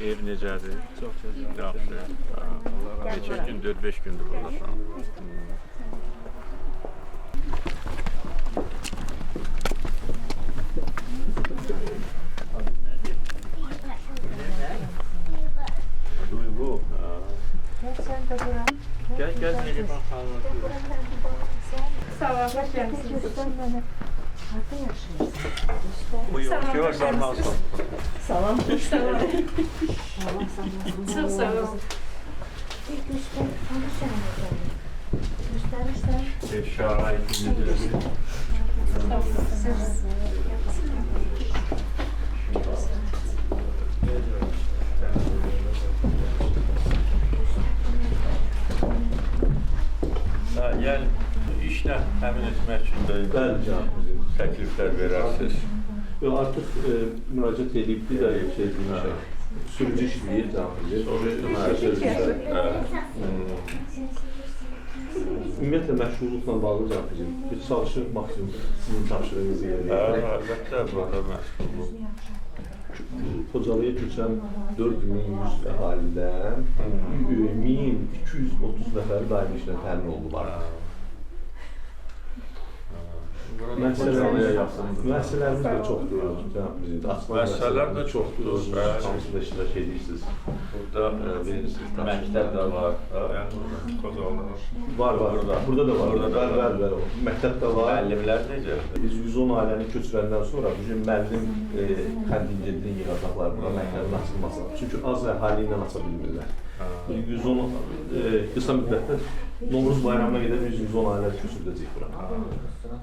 Ev necədir? Çox gözəl. Yaxşı. Neçə gündür, 5 gündür buradasan. Duygu. Gel gel Neriman Hanım'la. Sağ ol, hoş geldiniz. Buyur, yavaş olmaz. Salam. Salam. Çok sağ ol. Şahitimiz yani işlə həmin etmək üçün də təkliflər verərsiniz. Artıq müraciət edibdi də şey demişək. Sürücü işləyir cənabımız. Ümumiyyətlə məşğulluqla bağlı cənabımız. Biz çalışırıq maksimum sizin tapşırığınızı yerinə yetirək. Əlbəttə, burada məşğulluq. Xocalıya köçən 4100 əhalidən 1230 nəfər daimi işlə təmin olundular. Müəssisələrimiz də çoxdur, cənab prezident. Müəssisələr də çoxdur. Hamısında iştirak edirsiniz. Burada məktəb də var. Var. Burada da var. Bəli. Məktəb də var. Müəllimlər necə? Biz 110 ailəni köçürəndən sonra bizim müəllim kontingentini yığacaqlar bura məktəbin açılmasına. Çünki az əhali ilə aça bilmirlər. 110 qısa müddətdə Novruz bayramına qədər 110 ailə köçürüləcək bura.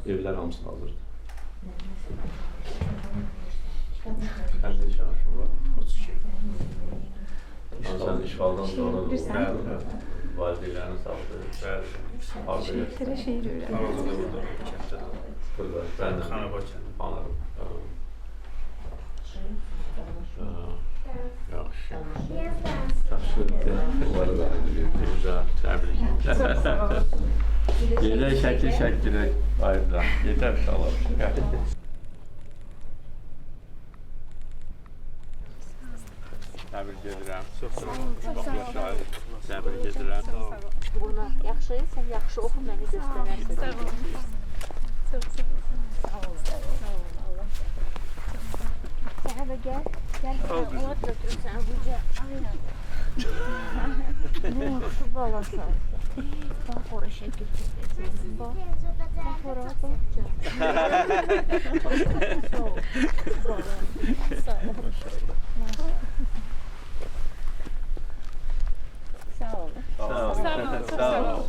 Evlər hamısı hazırdır. Kəndə çalışım var. 32. Sən işğaldan sonra valideynlərini sağlayır. Şehirlere şehir öğrendim. Arada da burada. Burada. Ben de Xanabakı. Anladım. Yaxşı. Güzel. Təbrik edirəm. Yerək şəkil ayırdan. Yetər inşallah. Təbrik edirəm. Çox sağ olun. Təbrik edirəm. Buna yaxşı, sən yaxşı oxu, məni göstərərsən. Sağ olun. Çok sağ olun. Sağ olun. Allah. Sənə də gəl. Gəl, ona götürüm sənə buca. Ne yaxşı balasan. Bax, ora şəkil çəkəcəksin. Bax, ora, bax. Sağ ol. Sağ ol. Sağ olun. Sağ olun. Sağ olun.